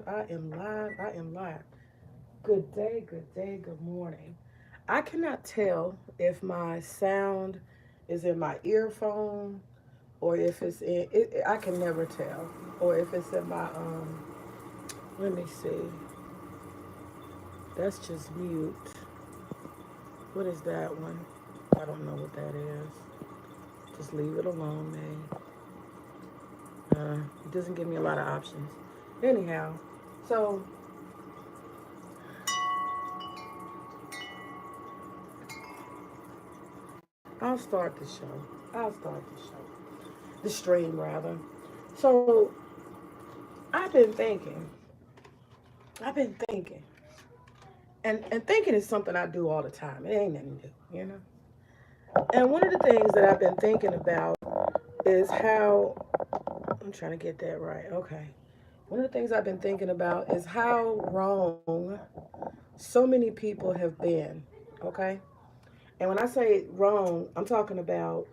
live. I am live. I am live. Good day, good day, good morning. I cannot tell if my sound is in my earphone or if it's in I can never tell. Or if it's in my let me see. That's just mute. What is that one? I don't know what that is. Just leave it alone, man. It doesn't give me a lot of options. Anyhow, so I'll start the show. I'll start the show. The stream, rather. So, I've been thinking. I've been thinking. And thinking is something I do all the time. It ain't nothing new, you know? And one of the things that I've been thinking about is how. I'm trying to get that right. Okay. One of the things I've been thinking about is how wrong so many people have been. Okay? And when I say wrong, I'm talking about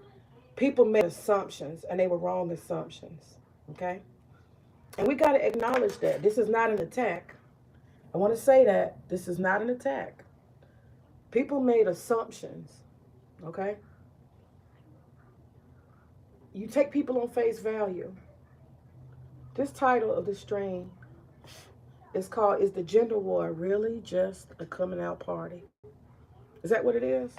people made assumptions and they were wrong assumptions. Okay? And we got to acknowledge that. This is not an attack. I want to say that this is not an attack. People made assumptions. Okay? You take people on face value. This title of the stream is called Is the Gender War Really Just a Coming Out Party? Is that what it is?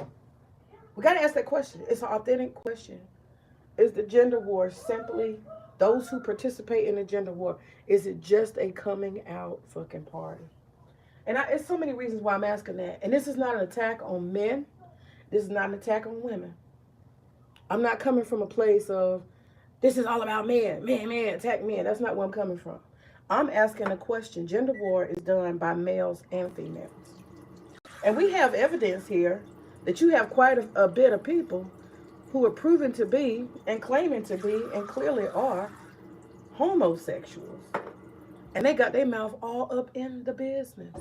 We got to ask that question. It's an authentic question. Is the gender war simply those who participate in the gender war? Is it just a coming out fucking party? It's so many reasons why I'm asking that. And this is not an attack on men. This is not an attack on women. I'm not coming from a place of this is all about men, men, attack men. That's not where I'm coming from. I'm asking a question. Gender war is done by males and females. And we have evidence here that you have quite a bit of people who are proven to be and claiming to be and clearly are homosexuals. And they got their mouth all up in the business.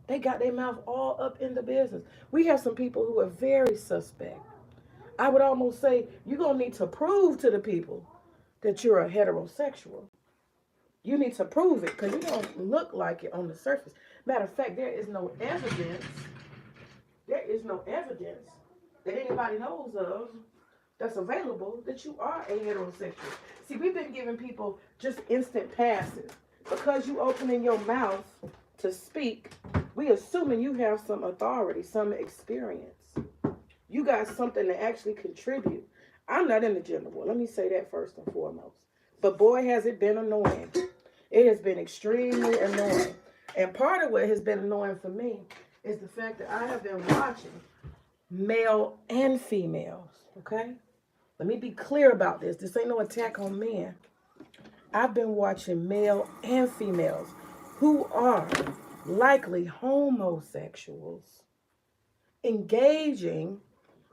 They got their mouth all up in the business. We have some people who are very suspect. I would almost say you're going to need to prove to the people that you're a heterosexual. You need to prove it because you don't look like it on the surface. Matter of fact, there is no evidence. There is no evidence that anybody knows of that's available that you are a heterosexual. See, we've been giving people just instant passes. Because you opening your mouth to speak, we assuming you have some authority, some experience. You got something to actually contribute. I'm not in the gender war. Let me say that first and foremost. But boy, has it been annoying. It has been extremely annoying. And part of what has been annoying for me is the fact that I have been watching male and females. Okay? Let me be clear about this. This ain't no attack on men. I've been watching male and females who are likely homosexuals engaging,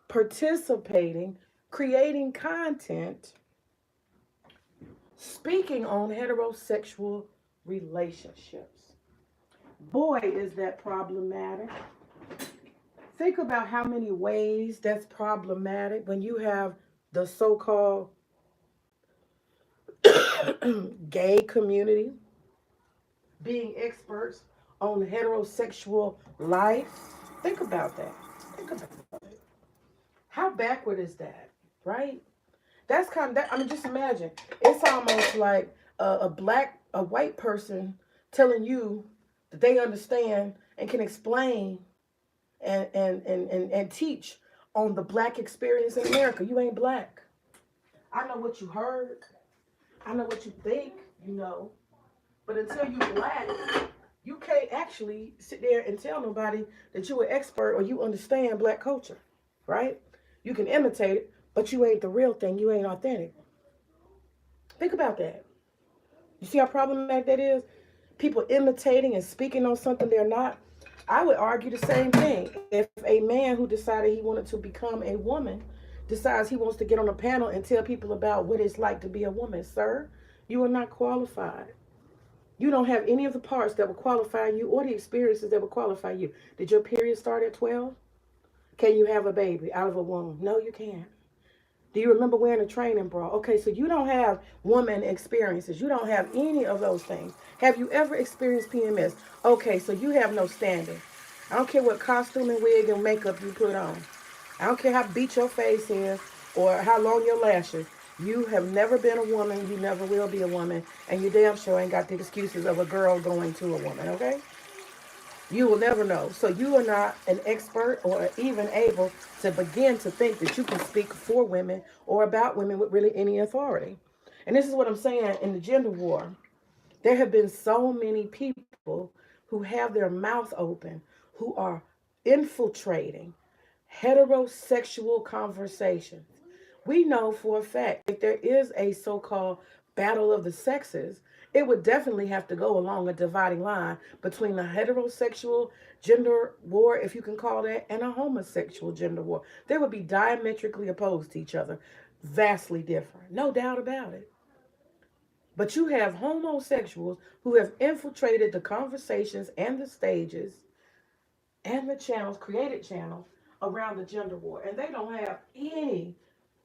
participating, creating content, speaking on heterosexual relationships. Boy, is that problematic. Think about how many ways that's problematic when you have the so-called gay community being experts on heterosexual life. Think about that. Think about it. How backward is that, right? That's kind of that. I mean, just imagine. It's almost like a white person telling you that they understand and can explain and teach on the black experience in America. You ain't black. I know what you heard. I know what you think, you know. But until you black, you can't actually sit there and tell nobody that you're an expert or you understand black culture, right? You can imitate it, but you ain't the real thing. You ain't authentic. Think about that. You see how problematic that is? People imitating and speaking on something they're not. I would argue the same thing. If a man who decided he wanted to become a woman decides he wants to get on a panel and tell people about what it's like to be a woman, sir, you are not qualified. You don't have any of the parts that will qualify you or the experiences that will qualify you. Did your period start at 12? Can you have a baby out of a womb? No, you can't. Do you remember wearing a training bra? Okay, so you don't have woman experiences. You don't have any of those things. Have you ever experienced PMS? Okay, so you have no standing. I don't care what costume and wig and makeup you put on. I don't care how beat your face is or how long your lashes. You have never been a woman. You never will be a woman. And you damn sure ain't got the excuses of a girl going to a woman, okay? You will never know. So you are not an expert or even able to begin to think that you can speak for women or about women with really any authority. And this is what I'm saying in the gender war. There have been so many people who have their mouth open, who are infiltrating heterosexual conversations. We know for a fact if there is a so-called battle of the sexes, it would definitely have to go along a dividing line between the heterosexual gender war, if you can call that, and a homosexual gender war. They would be diametrically opposed to each other, vastly different, no doubt about it. But you have homosexuals who have infiltrated the conversations and the stages and the channels, created channels around the gender war. And they don't have any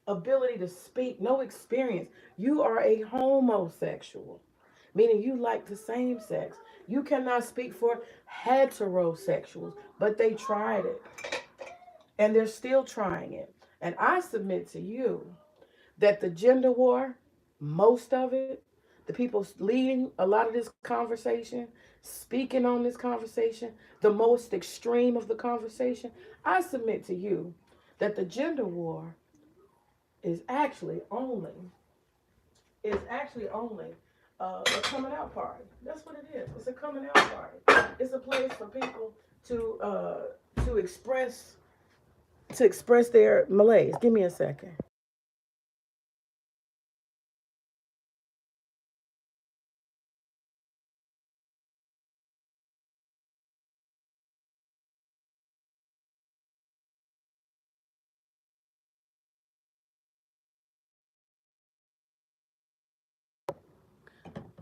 ability to speak, no experience. You are a homosexual, meaning you like the same sex. You cannot speak for heterosexuals, but they tried it and they're still trying it. And I submit to you that the gender war, most of it, the people leading a lot of this conversation, speaking on this conversation, the most extreme of the conversation, I submit to you that the gender war is actually only a coming out party. That's what it is. It's a coming out party. It's a place for people to express their malaise. Give me a second.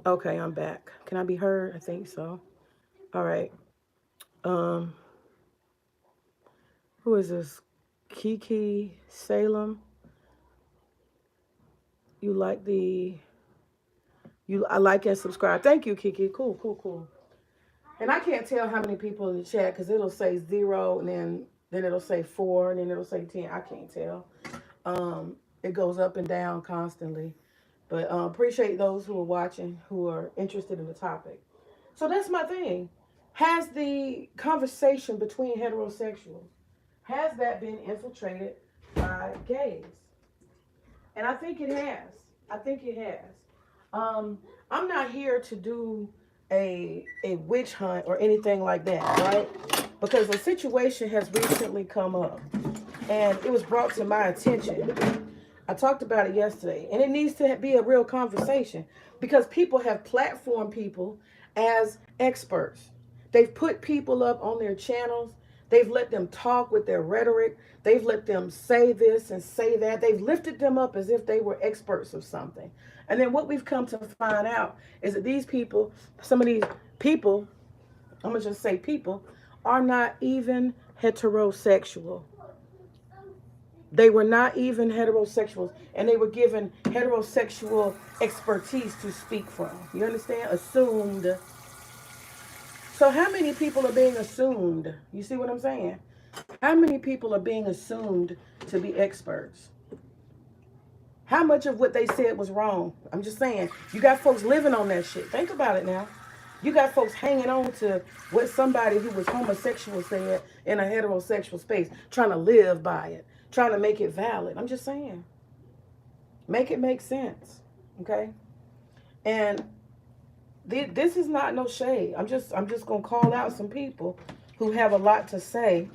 Okay, I'm back. Can I be heard? I think so. All right. Um, who is this? Kiki Salem. You like the you I like and subscribe. Thank you, Kiki. Cool, cool, cool. And I can't tell how many people in the chat because it'll say zero and then it'll say four and then it'll say 10. I can't tell. It goes up and down constantly. But appreciate those who are watching who are interested in the topic. So that's my thing. Has the conversation between heterosexuals, has that been infiltrated by gays? And I think it has. I think it has. Um, I'm not here to do a witch hunt or anything like that, right? Because a situation has recently come up and it was brought to my attention. I talked about it yesterday, and it needs to be a real conversation because people have platformed people as experts. They've put people up on their channels. They've let them talk with their rhetoric. They've let them say this and say that. They've lifted them up as if they were experts of something. And then what we've come to find out is that these people, some of these people, I'm going to just say people, are not even heterosexual. They were not even heterosexuals, and they were given heterosexual expertise to speak from. You understand? Assumed. So how many people are being assumed? You see what I'm saying? How many people are being assumed to be experts? How much of what they said was wrong? I'm just saying, you got folks living on that shit. Think about it now. You got folks hanging on to what somebody who was homosexual said in a heterosexual space, trying to live by it, trying to make it valid. I'm just saying. Make it make sense. Okay? And this is not no shade. I'm just gonna call out some people who have a lot to say.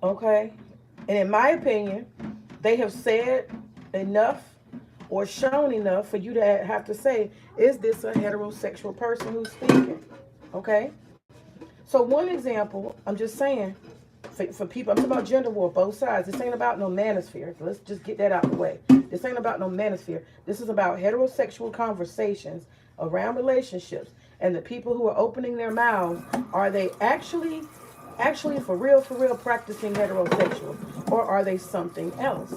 Okay? And in my opinion, they have said enough or shown enough for you to have to say, is this a heterosexual person who's speaking? Okay? So one example, I'm just saying, for people, I'm talking about gender war, both sides. This ain't about no manosphere. Let's just get that out of the way. This ain't about no manosphere. This is about heterosexual conversations around relationships. And the people who are opening their mouths, are they actually for real practicing heterosexual? Or are they something else?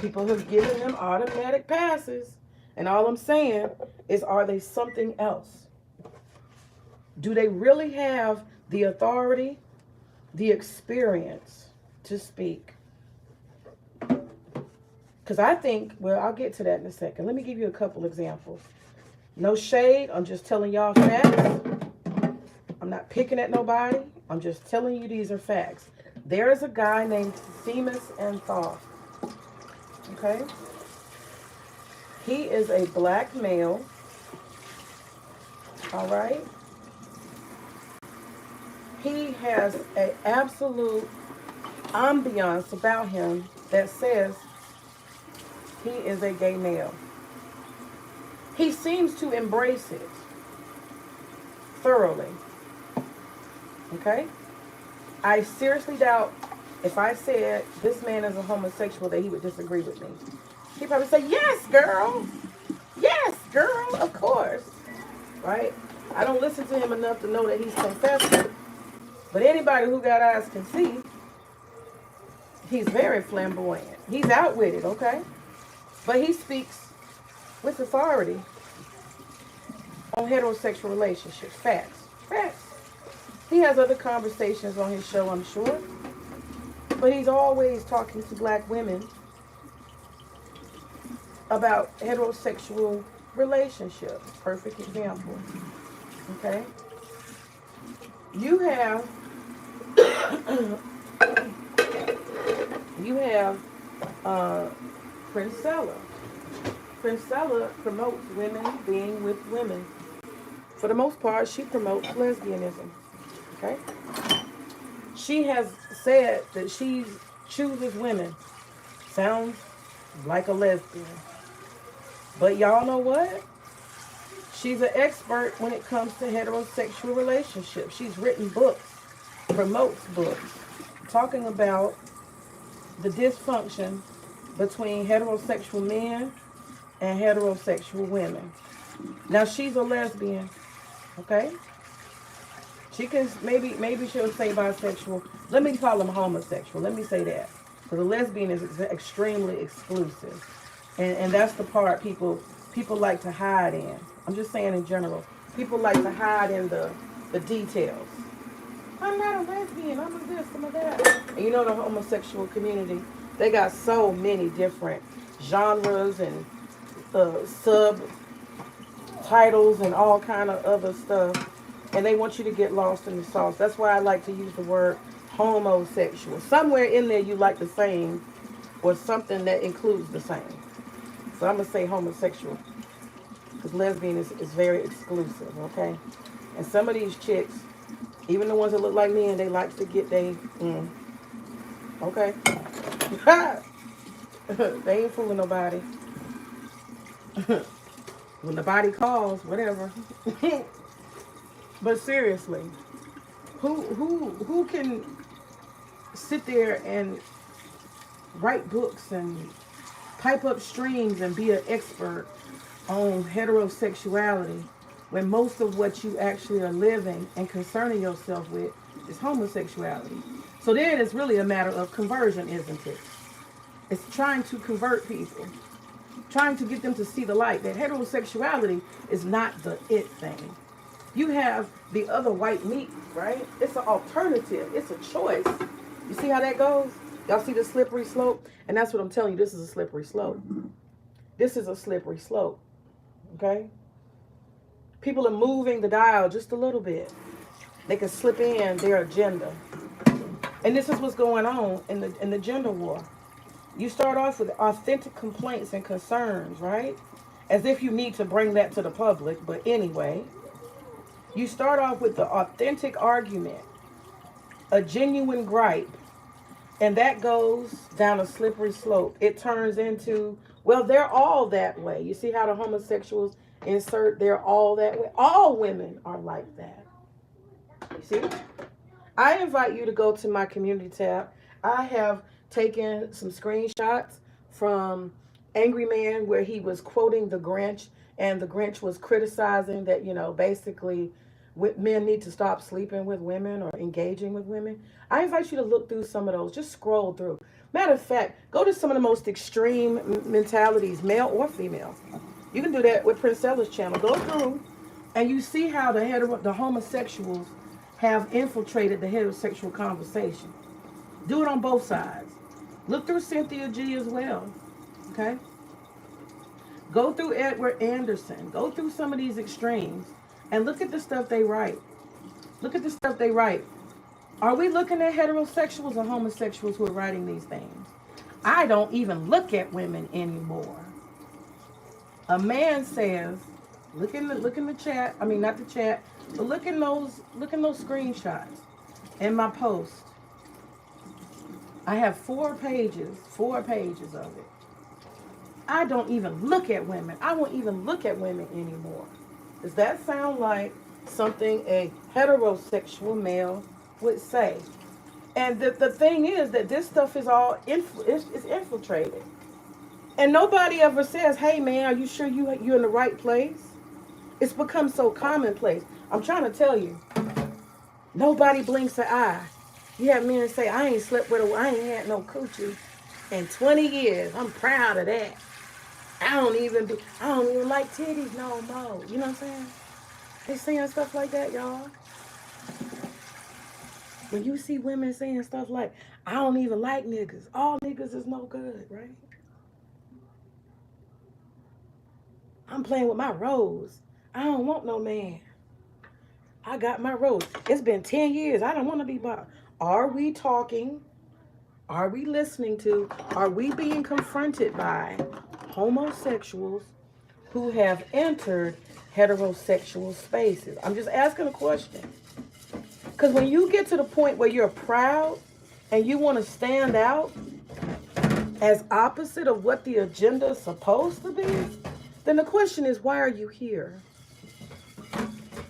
People have given them automatic passes. And all I'm saying is, are they something else? Do they really have the authority, the experience to speak? Because I think, well, I'll get to that in a second. Let me give you a couple examples. No shade. I'm just telling y'all facts. I'm not picking at nobody. I'm just telling you these are facts. There is a guy named Themis and Thoth. Okay? He is a black male. All right? He has an absolute ambiance about him that says he is a gay male. He seems to embrace it thoroughly. Okay? I seriously doubt if I said this man is a homosexual that he would disagree with me. He'd probably say, yes, girl. Yes, girl, of course. Right? I don't listen to him enough to know that he's confessing. But anybody who got eyes can see he's very flamboyant. He's out with it, okay? But he speaks with authority on heterosexual relationships. Facts. Facts. He has other conversations on his show, I'm sure. But he's always talking to black women about heterosexual relationships. Perfect example. Okay? You have Princella. Princella promotes women being with women. For the most part, she promotes lesbianism. Okay? She has said that she chooses women. Sounds like a lesbian. But y'all know what? She's an expert when it comes to heterosexual relationships. She's written books, promotes books, talking about the dysfunction between heterosexual men and heterosexual women. Now, she's a lesbian, okay? She can, maybe she'll say bisexual. Let me call them homosexual. Let me say that. Because a lesbian is extremely exclusive. And that's the part people like to hide in. I'm just saying in general. People like to hide in the details. I'm not a lesbian. I'm a this, I'm a that. And you know the homosexual community, they got so many different genres and subtitles and all kind of other stuff. And they want you to get lost in the sauce. That's why I like to use the word homosexual. Somewhere in there you like the same or something that includes the same. So I'm going to say homosexual. Because lesbian is very exclusive, okay? And some of these chicks, even the ones that look like men, they like to get okay? They ain't fooling nobody. When the body calls, whatever. But seriously, who can sit there and write books and pipe up streams and be an expert on heterosexuality when most of what you actually are living and concerning yourself with is homosexuality? So then it's really a matter of conversion, isn't it? It's trying to convert people, trying to get them to see the light, that heterosexuality is not the it thing. You have the other white meat, right? It's an alternative. It's a choice. You see how that goes? Y'all see the slippery slope? And that's what I'm telling you. This is a slippery slope. This is a slippery slope. Okay? People are moving the dial just a little bit. They can slip in their agenda. And this is what's going on in the gender war. You start off with authentic complaints and concerns, right? As if you need to bring that to the public. But anyway, you start off with the authentic argument, a genuine gripe, and that goes down a slippery slope. It turns into, well, they're all that way. You see how the homosexuals insert they're all that way? All women are like that. You see? I invite you to go to my community tab. I have taken some screenshots from Angry Man where he was quoting the Grinch, and the Grinch was criticizing that, basically men need to stop sleeping with women or engaging with women. I invite you to look through some of those. Just scroll through. Matter of fact, go to some of the most extreme mentalities, male or female. You can do that with Princella's channel. Go through and you see how the homosexuals have infiltrated the heterosexual conversation. Do it on both sides. Look through Cynthia G as well. Okay? Go through Edward Anderson. Go through some of these extremes and look at the stuff they write. Look at the stuff they write. Are we looking at heterosexuals or homosexuals who are writing these things? I don't even look at women anymore. A man says, look in the chat. I mean, not the chat, but look in those screenshots in my post. I have 4 pages of it. I don't even look at women. I won't even look at women anymore. Does that sound like something a heterosexual male would say? And the thing is that this stuff is all is infiltrated. And nobody ever says, hey man, are you sure you're in the right place? It's become so commonplace. I'm trying to tell you, nobody blinks an eye. You have men say, I ain't slept with I ain't had no coochie in 20 years. I'm proud of that. I don't even like titties no more. You know what I'm saying? They saying stuff like that, y'all. When you see women saying stuff like, I don't even like niggas. All niggas is no good, right? I'm playing with my rose. I don't want no man. I got my rose. It's been 10 years. I don't want to be bothered. Are we talking? Are we listening to? Are we being confronted by homosexuals who have entered heterosexual spaces? I'm just asking a question. Because when you get to the point where you're proud and you want to stand out as opposite of what the agenda is supposed to be, then the question is, why are you here?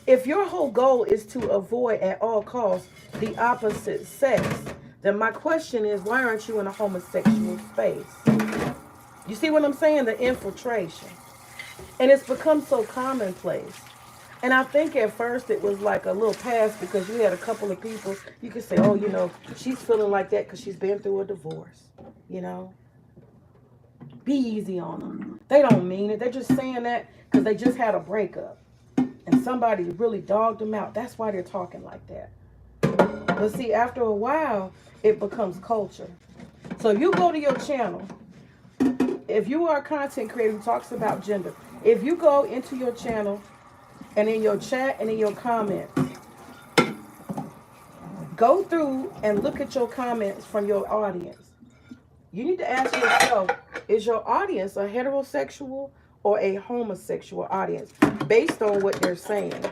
If your whole goal is to avoid at all costs the opposite sex, then my question is, why aren't you in a homosexual space? You see what I'm saying? The infiltration. And it's become so commonplace. And I think at first it was like a little pass because you had a couple of people, you could say, oh, you know, she's feeling like that because she's been through a divorce, you know. Be easy on them. They don't mean it. They're just saying that because they just had a breakup. And somebody really dogged them out. That's why they're talking like that. But see, after a while, it becomes culture. So if you go to your channel, if you are a content creator who talks about gender, if you go into your channel and in your chat and in your comments, go through and look at your comments from your audience. You need to ask yourself, is your audience a heterosexual or a homosexual audience based on what they're saying?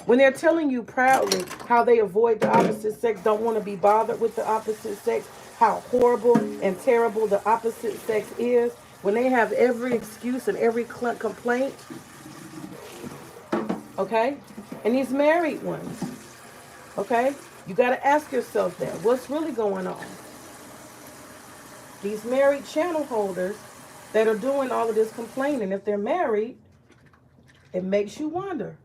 When they're telling you proudly how they avoid the opposite sex, don't want to be bothered with the opposite sex, how horrible and terrible the opposite sex is, when they have every excuse and every complaint, okay? And these married ones, okay? You got to ask yourself that. What's really going on? These married channel holders that are doing all of this complaining, if they're married, it makes you wonder.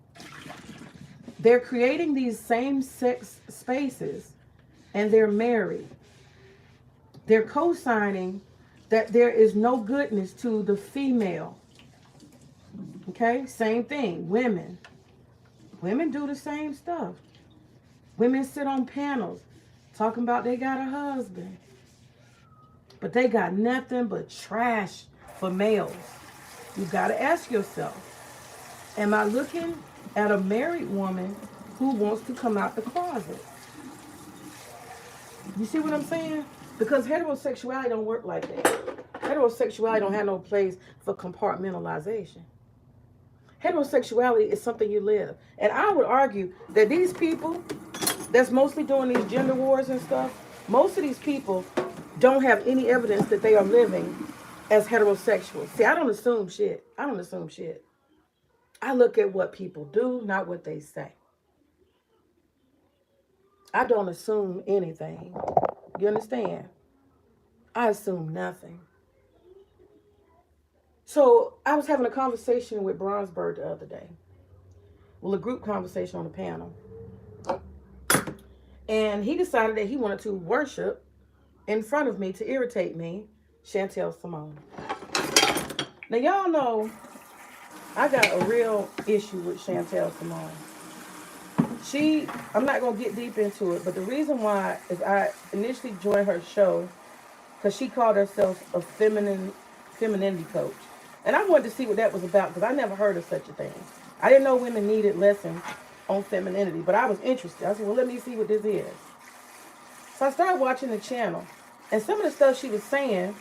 They're creating these same sex spaces and they're married. They're co-signing that there is no goodness to the female. Okay, same thing. Women do the same stuff. Women sit on panels talking about they got a husband, but they got nothing but trash for males. You got to ask yourself, am I looking at a married woman who wants to come out the closet? You see what I'm saying? Because heterosexuality don't work like that. Heterosexuality don't have no place for compartmentalization. Heterosexuality is something you live. And I would argue that these people that's mostly doing these gender wars and stuff, most of these people don't have any evidence that they are living as heterosexuals. See, I don't assume shit. I look at what people do, not what they say. I don't assume anything. You understand? I assume nothing. So I was having a conversation with Bronsberg the other day. Well, a group conversation on the panel. And he decided that he wanted to worship in front of me to irritate me, Chantel Simone. Now, y'all know I got a real issue with Chantel Simone. I'm not going to get deep into it, but the reason why is I initially joined her show because she called herself a femininity coach. And I wanted to see what that was about because I never heard of such a thing. I didn't know women needed lessons on femininity, but I was interested. I said, well, let me see what this is. So I started watching the channel. And some of the stuff she was saying,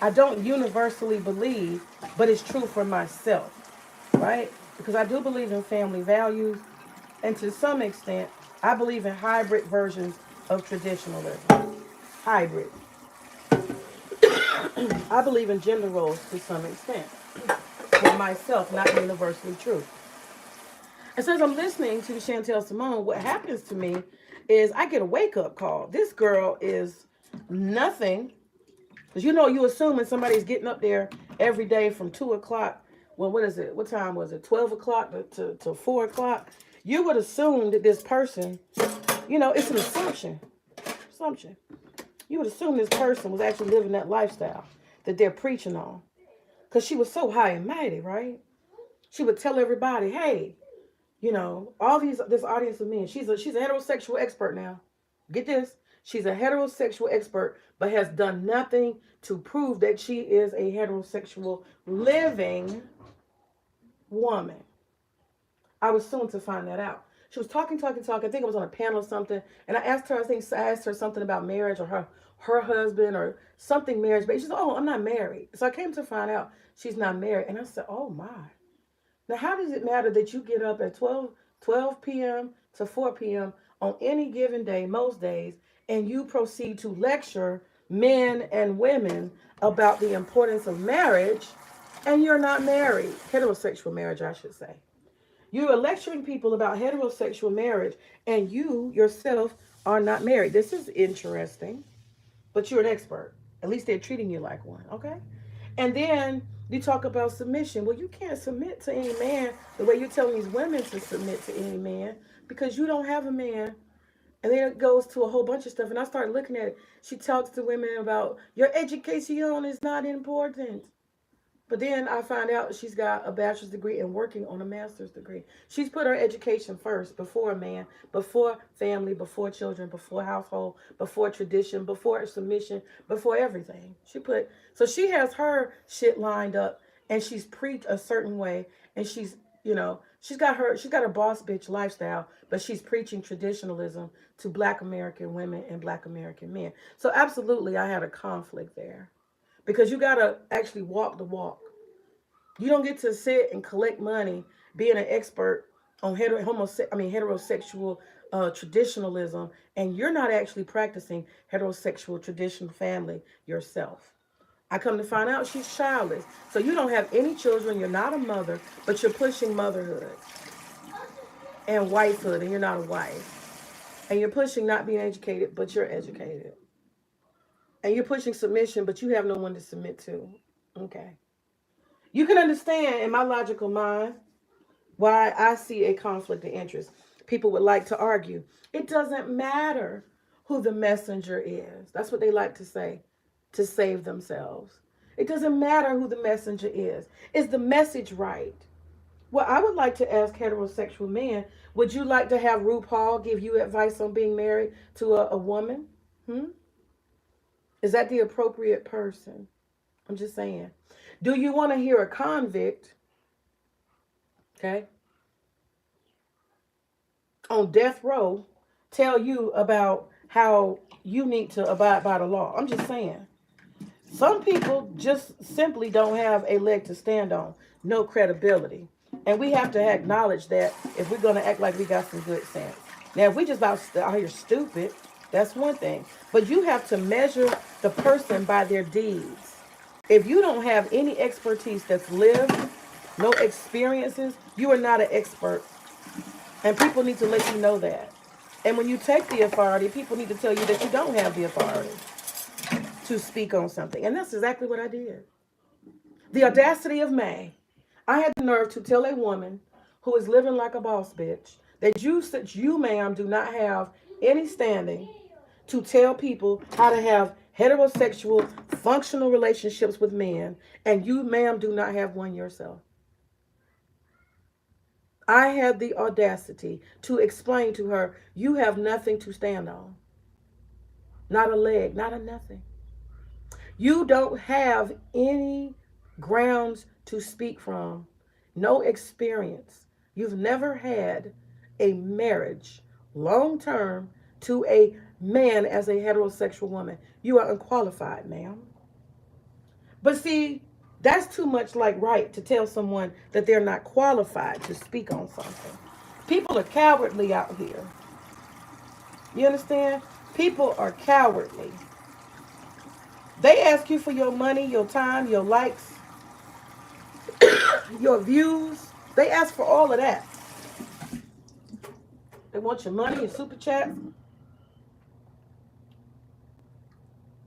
I don't universally believe, but it's true for myself, right? Because I do believe in family values. And to some extent, I believe in hybrid versions of traditionalism. Hybrid. I believe in gender roles to some extent. For myself, not universally true. And so as I'm listening to Chantel Simone, what happens to me is I get a wake-up call. This girl is nothing. Because you assuming somebody's getting up there every day from 2 o'clock. Well, what is it? What time was it? 12 o'clock to 4 o'clock. You would assume that this person, it's an assumption. Assumption. You would assume this person was actually living that lifestyle that they're preaching on. Because she was so high and mighty, right? She would tell everybody, hey, this audience of men. She's a heterosexual expert now. Get this. She's a heterosexual expert, but has done nothing to prove that she is a heterosexual living woman. I was soon to find that out. She was talking. I think it was on a panel or something. And I asked her something about marriage or her husband or something marriage. But she said, oh, I'm not married. So I came to find out she's not married. And I said, oh my. Now, how does it matter that you get up at 12 p.m. to 4 p.m. on any given day, most days, and you proceed to lecture men and women about the importance of marriage, and you're not married? Heterosexual marriage, I should say. You are lecturing people about heterosexual marriage, and you yourself are not married. This is interesting, but you're an expert. At least they're treating you like one, okay? And then you talk about submission. Well, you can't submit to any man the way you're telling these women to submit to any man because you don't have a man. And then it goes to a whole bunch of stuff. And I started looking at it. She talks to women about your education is not important. But then I find out she's got a bachelor's degree and working on a master's degree. She's put her education first, before a man, before family, before children, before household, before tradition, before submission, before everything. So she has her shit lined up and she's preached a certain way and she's got her boss bitch lifestyle, but she's preaching traditionalism to Black American women and Black American men. So absolutely I had a conflict there. Because you got to actually walk the walk. You don't get to sit and collect money being an expert on heterosexual traditionalism, and you're not actually practicing heterosexual traditional family yourself. I come to find out she's childless. So you don't have any children, you're not a mother, but you're pushing motherhood and wifehood, and you're not a wife. And you're pushing not being educated, but you're educated. And you're pushing submission, but you have no one to submit to. Okay. You can understand in my logical mind why I see a conflict of interest. People would like to argue. It doesn't matter who the messenger is. That's what they like to say to save themselves. It doesn't matter who the messenger is. Is the message right? Well, I would like to ask heterosexual men, would you like to have RuPaul give you advice on being married to a woman? Is that the appropriate person? I'm just saying. Do you want to hear a convict, okay, on death row tell you about how you need to abide by the law? I'm just saying. Some people just simply don't have a leg to stand on, no credibility. And we have to acknowledge that if we're going to act like we got some good sense. Now, if we just out here stupid, that's one thing. But you have to measure the person by their deeds. If you don't have any expertise that's lived, no experiences, you are not an expert. And people need to let you know that. And when you take the authority, people need to tell you that you don't have the authority to speak on something. And that's exactly what I did. The audacity of May. I had the nerve to tell a woman who is living like a boss bitch that you, ma'am, do not have any standing to tell people how to have heterosexual functional relationships with men, and you, ma'am, do not have one yourself. I had the audacity to explain to her, you have nothing to stand on. Not a leg, not a nothing. You don't have any grounds to speak from, no experience. You've never had a marriage long term to a man as a heterosexual woman. You are unqualified, ma'am. But see, that's too much like right to tell someone that they're not qualified to speak on something. People are cowardly out here. You understand? People are cowardly. They ask you for your money, your time, your likes, your views. They ask for all of that. They want your money, your super chat,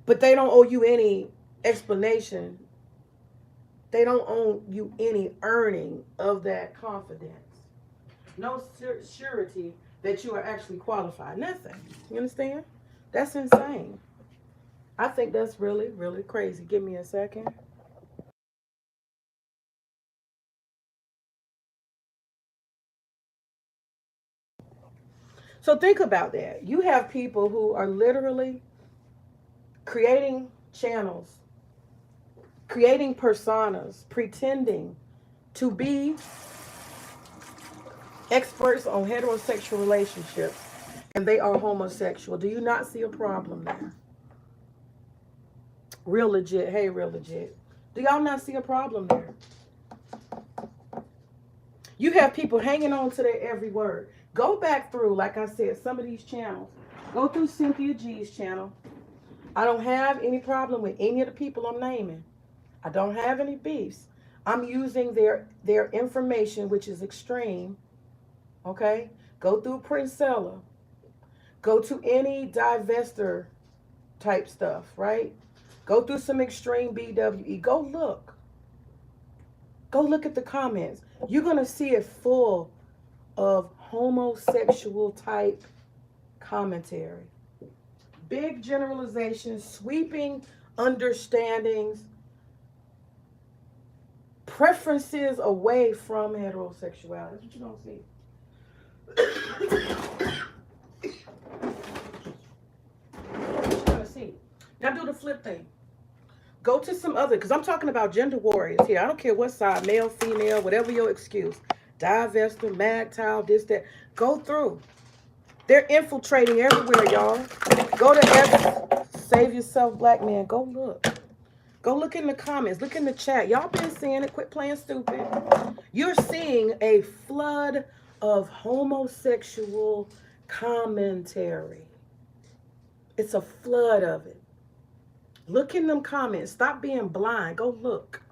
but they don't owe you any explanation. They don't owe you any earning of that confidence. No surety that you are actually qualified. Nothing. You understand? That's insane. I think that's really, really crazy. Give me a second. So think about that. You have people who are literally creating channels, creating personas, pretending to be experts on heterosexual relationships, and they are homosexual. Do you not see a problem there? Real legit. Hey, real legit. Do y'all not see a problem there? You have people hanging on to their every word. Go back through, like I said, some of these channels. Go through Cynthia G's channel. I don't have any problem with any of the people I'm naming. I don't have any beefs. I'm using their information, which is extreme. Okay? Go through Princella. Go to any divester type stuff, right? Go through some extreme BWE. Go look. Go look at the comments. You're going to see it full of homosexual type commentary. Big generalizations, sweeping understandings, preferences away from heterosexuality. That's what you're going to see. Now do the flip thing. Go to some other, because I'm talking about gender warriors here. I don't care what side, male, female, whatever your excuse. Divester, MagTile, this, that. Go through. They're infiltrating everywhere, y'all. Go to Save Yourself Black Man. Go look. Go look in the comments. Look in the chat. Y'all been seeing it. Quit playing stupid. You're seeing a flood of homosexual commentary. It's a flood of it. Look in them comments. Stop being blind. Go look.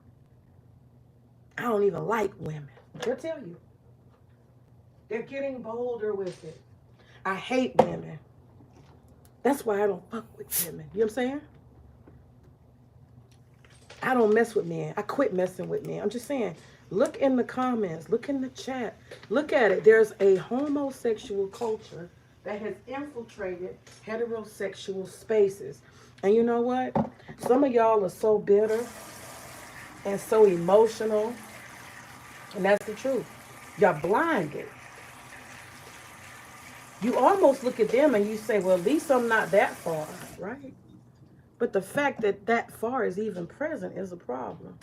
I don't even like women. They'll tell you. They're getting bolder with it. I hate women. That's why I don't fuck with women. You know what I'm saying? I don't mess with men. I quit messing with men. I'm just saying, look in the comments. Look in the chat. Look at it. There's a homosexual culture that has infiltrated heterosexual spaces. And you know what? Some of y'all are so bitter and so emotional. And that's the truth. You're blinded. You almost look at them and you say, well, at least I'm not that far, right? But the fact that that far is even present is a problem.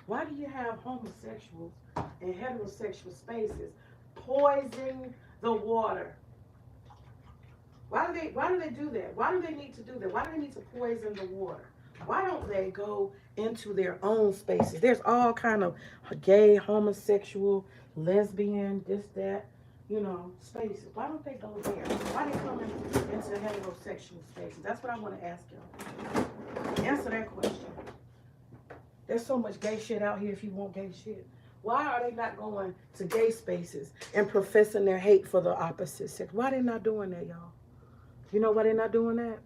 Why do you have homosexuals in heterosexual spaces poisoning the water? Why do they do that? Why do they need to do that? Why do they need to poison the water? Why don't they go into their own spaces? There's all kind of gay, homosexual, lesbian, this, that, spaces. Why don't they go there? Why they coming into heterosexual spaces? That's what I want to ask y'all. Answer that question. There's so much gay shit out here if you want gay shit. Why are they not going to gay spaces and professing their hate for the opposite sex? Why they not doing that, y'all? You know why they're not doing that?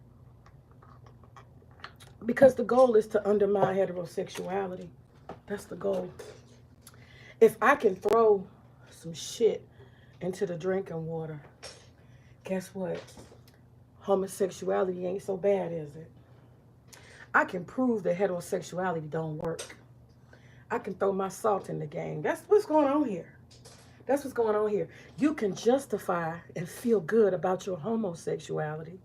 Because the goal is to undermine heterosexuality. That's the goal. If I can throw some shit into the drinking water, guess what? homosexuality ain't so bad, is it? I can prove that heterosexuality don't work. I can throw my salt in the game. That's what's going on here. That's what's going on here. You can justify and feel good about your homosexuality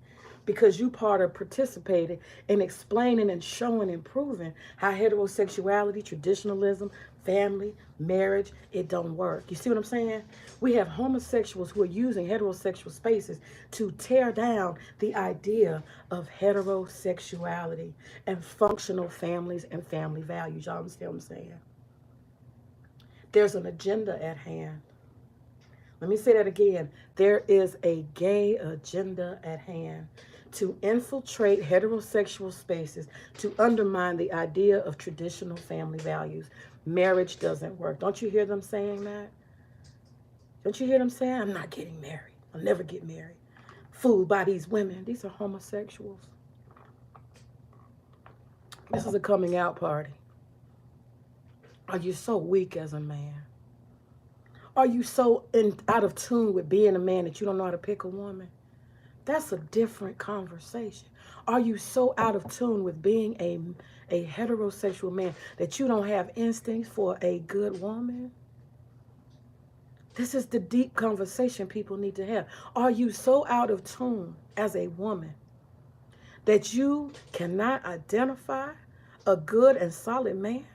because you part of participating in explaining and showing and proving how heterosexuality, traditionalism, family, marriage, it don't work. You see what I'm saying? We have homosexuals who are using heterosexual spaces to tear down the idea of heterosexuality and functional families and family values. Y'all understand what I'm saying? There's an agenda at hand. Let me say that again. There is a gay agenda at hand to infiltrate heterosexual spaces to undermine the idea of traditional family values. Marriage doesn't work. Don't you hear them saying that? Don't you hear them saying, I'm not getting married. I'll never get married. Fooled by these women. These are homosexuals. This is a coming out party. Are you so weak as a man? Are you so out of tune with being a man that you don't know how to pick a woman? That's a different conversation. Are you so out of tune with being a heterosexual man that you don't have instincts for a good woman? This is the deep conversation people need to have. Are you so out of tune as a woman that you cannot identify a good and solid man?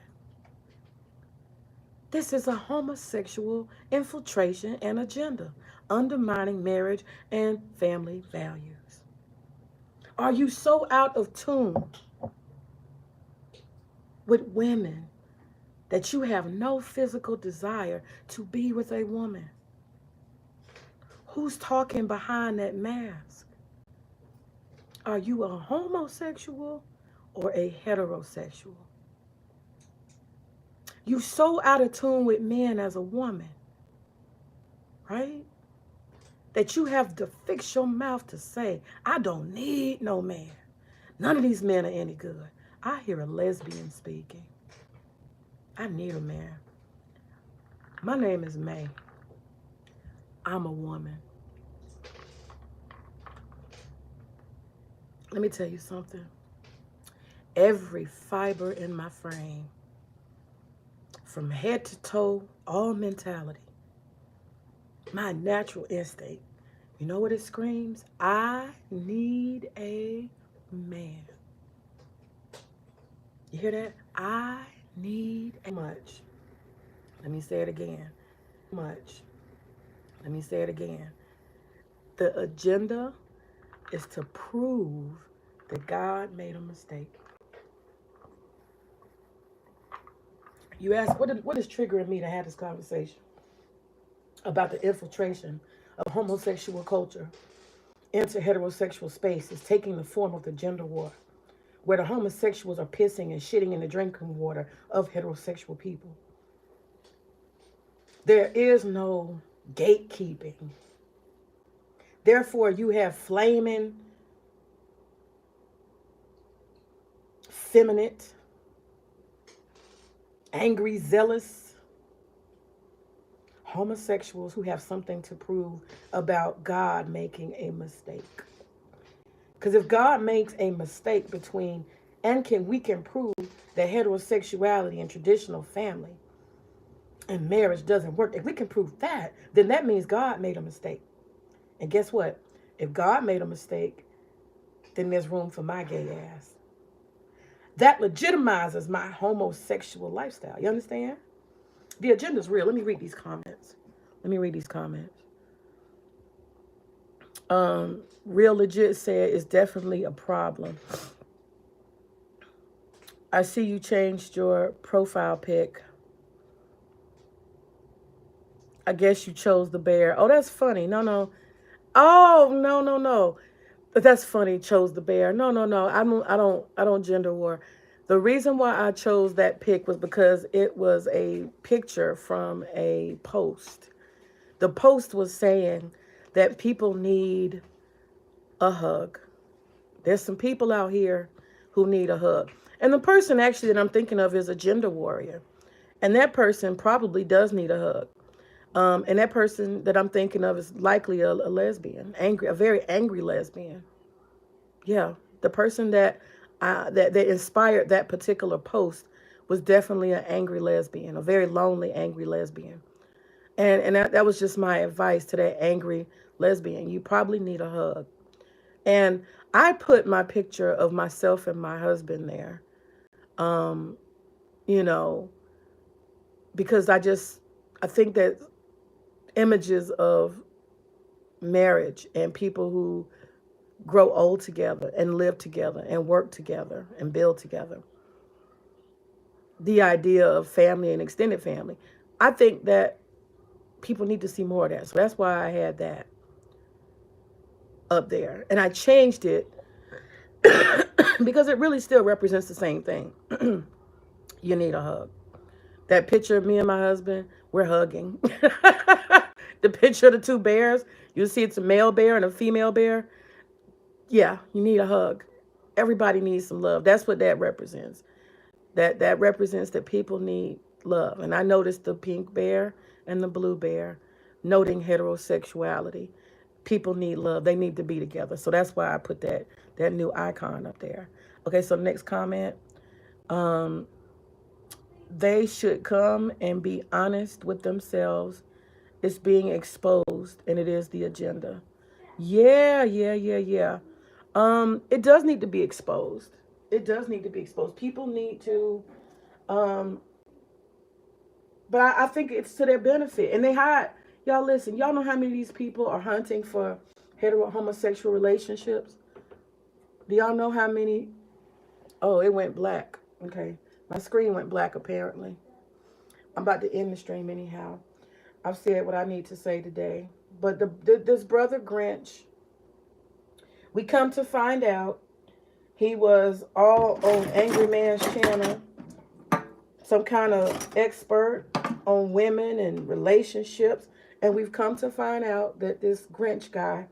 This is a homosexual infiltration and agenda, undermining marriage and family values. Are you so out of tune with women that you have no physical desire to be with a woman? Who's talking behind that mask? Are you a homosexual or a heterosexual? You so out of tune with men as a woman, right? That you have to fix your mouth to say, I don't need no man. None of these men are any good. I hear a lesbian speaking. I need a man. My name is May. I'm a woman. Let me tell you something. Every fiber in my frame, from head to toe, all mentality, my natural instinct, you know what it screams? I need a man. You hear that? I need a much. Let me say it again. Much. Let me say it again. The agenda is to prove that God made a mistake. You ask, what is triggering me to have this conversation about the infiltration of homosexual culture into heterosexual spaces, taking the form of the gender war, where the homosexuals are pissing and shitting in the drinking water of heterosexual people. There is no gatekeeping. Therefore, you have flaming, feminine, angry, zealous homosexuals who have something to prove about God making a mistake. Because if God makes a mistake between, we can prove that heterosexuality and traditional family and marriage doesn't work. If we can prove that, then that means God made a mistake. And guess what? If God made a mistake, then there's room for my gay ass. That legitimizes my homosexual lifestyle. You understand? The agenda's real. Let me read these comments. Real Legit said it's definitely a problem. I see you changed your profile pic. I guess you chose the bear. Oh, that's funny. No. Oh, no. But that's funny. Chose the bear. No. I don't gender war. The reason why I chose that pic was because it was a picture from a post. The post was saying that people need a hug. There's some people out here who need a hug. And the person actually that I'm thinking of is a gender warrior. And that person probably does need a hug. And that person that I'm thinking of is likely a lesbian, a very angry lesbian. Yeah, the person that inspired that particular post was definitely an angry lesbian, a very lonely, angry lesbian. And that was just my advice to that angry lesbian. You probably need a hug. And I put my picture of myself and my husband there, um, you know, because I think that images of marriage and people who grow old together and live together and work together and build together, the idea of family and extended family, I think that people need to see more of that. So that's why I had that up there. And I changed it because it really still represents the same thing. You need a hug. That picture of me and my husband, we're hugging. The picture of the two bears, you see it's a male bear and a female bear. Yeah, you need a hug. Everybody needs some love. That's what that represents. That represents that people need love. And I noticed the pink bear and the blue bear, noting heterosexuality. People need love. They need to be together. So that's why I put that new icon up there. Okay, so next comment. Um, they should come and be honest with themselves. It's being exposed, and it is the agenda. Yeah, yeah, yeah, yeah. It does need to be exposed. It does need to be exposed. People need to, um, but I think it's to their benefit. And they hide. Y'all listen. Y'all know how many of these people are hunting for hetero homosexual relationships? Do y'all know how many? Oh, it went black. Okay, my screen went black apparently. I'm about to end the stream anyhow. I've said what I need to say today. But this brother Grinch, we come to find out he was all on Angry Man's channel, some kind of expert on women and relationships. And we've come to find out that this Grinch guy,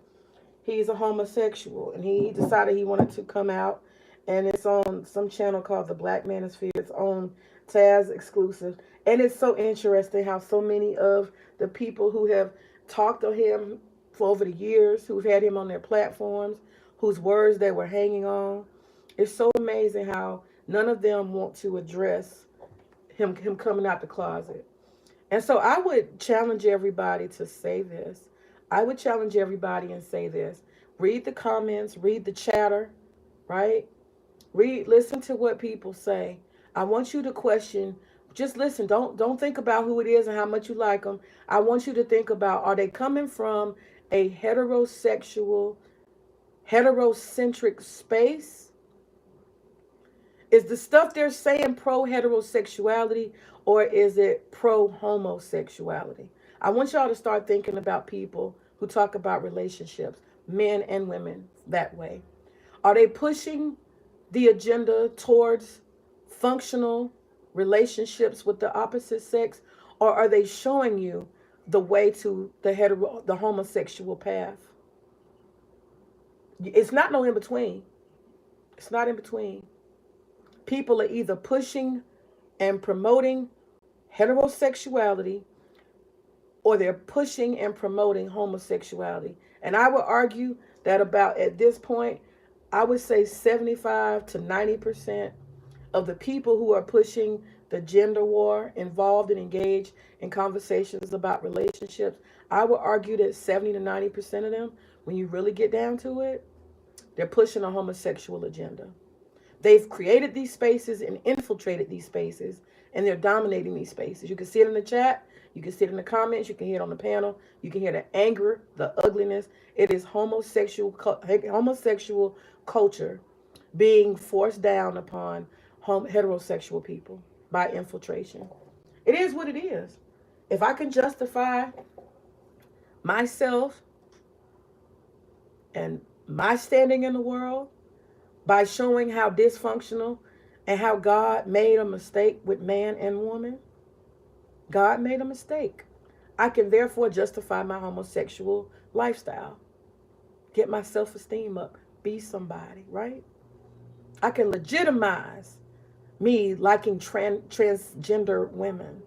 he's a homosexual. And he decided he wanted to come out. And it's on some channel called The Black Manosphere. It's on Taz exclusive. And it's so interesting how so many of the people who have talked to him for over the years, who've had him on their platforms, whose words they were hanging on, it's so amazing how none of them want to address him coming out the closet. And so I would challenge everybody to say this. I would challenge everybody and say this. Read the comments, read the chatter, right? Listen to what people say. I want you to question. Just listen. Don't think about who it is and how much you like them. I want you to think about, are they coming from a heterocentric space? Is the stuff they're saying pro heterosexuality, or is it pro homosexuality? I want y'all to start thinking about people who talk about relationships, men and women, that way. Are they pushing the agenda towards functional relationships with the opposite sex, or are they showing you the way to the homosexual path? It's not no in between. It's not in between. People are either pushing and promoting heterosexuality, or they're pushing and promoting homosexuality. And I would argue that about at this point, I would say 75 to 90% of the people who are pushing the gender war, involved and engaged in conversations about relationships, I would argue that 70 to 90% of them, when you really get down to it, they're pushing a homosexual agenda. They've created these spaces and infiltrated these spaces, and they're dominating these spaces. You can see it in the chat. You can see it in the comments. You can hear it on the panel. You can hear the anger, the ugliness. It is homosexual culture being forced down upon heterosexual people by infiltration. It is what it is. If I can justify myself and my standing in the world by showing how dysfunctional and how God made a mistake with man and woman, God made a mistake. I can therefore justify my homosexual lifestyle, get my self-esteem up, be somebody, right? I can legitimize me liking transgender women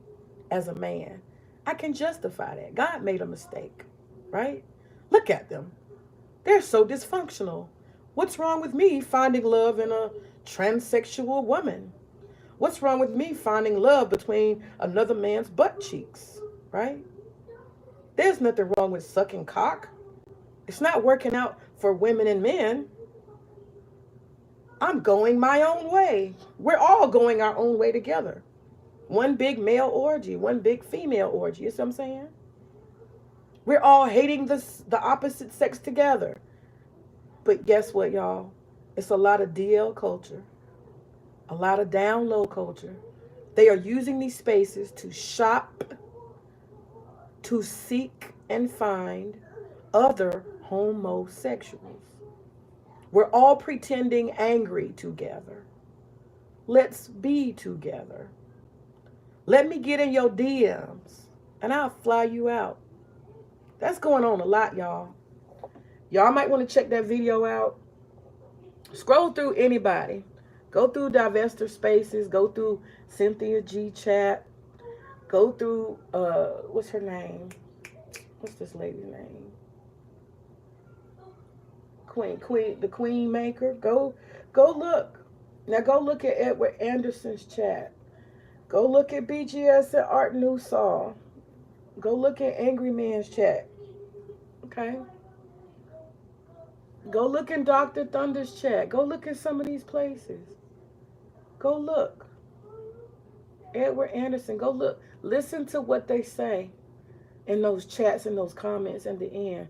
as a man. I can justify that. God made a mistake, right? Look at them. They're so dysfunctional. What's wrong with me finding love in a transsexual woman? What's wrong with me finding love between another man's butt cheeks, right? There's nothing wrong with sucking cock. It's not working out for women and men. I'm going my own way. We're all going our own way together. One big male orgy, one big female orgy. You see what I'm saying? We're all hating the opposite sex together. But guess what, y'all? It's a lot of DL culture, a lot of down low culture. They are using these spaces to shop, to seek and find other homosexuals. We're all pretending angry together. Let's be together. Let me get in your DMs and I'll fly you out. That's going on a lot, y'all. Y'all might want to check that video out. Scroll through anybody. Go through Divester Spaces. Go through Cynthia G Chat. Go through, what's her name? What's this lady's name? The Queen Maker. Go look. Now go look at Edward Anderson's chat. Go look at BGS and Art Newsall. Go look at Angry Man's chat. Okay? Go look in Dr. Thunder's chat. Go look in some of these places. Go look. Edward Anderson, go look. Listen to what they say in those chats and those comments in the end.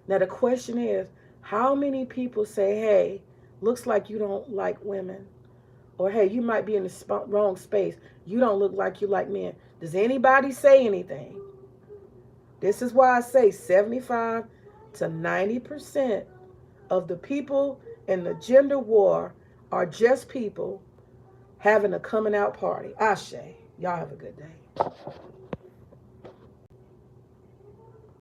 Now the question is, how many people say, hey, looks like you don't like women? Or hey, you might be in the wrong space. You don't look like you like men. Does anybody say anything? This is why I say 75 to 90% of the people in the gender war are just people having a coming out party. Ashe. Y'all have a good day.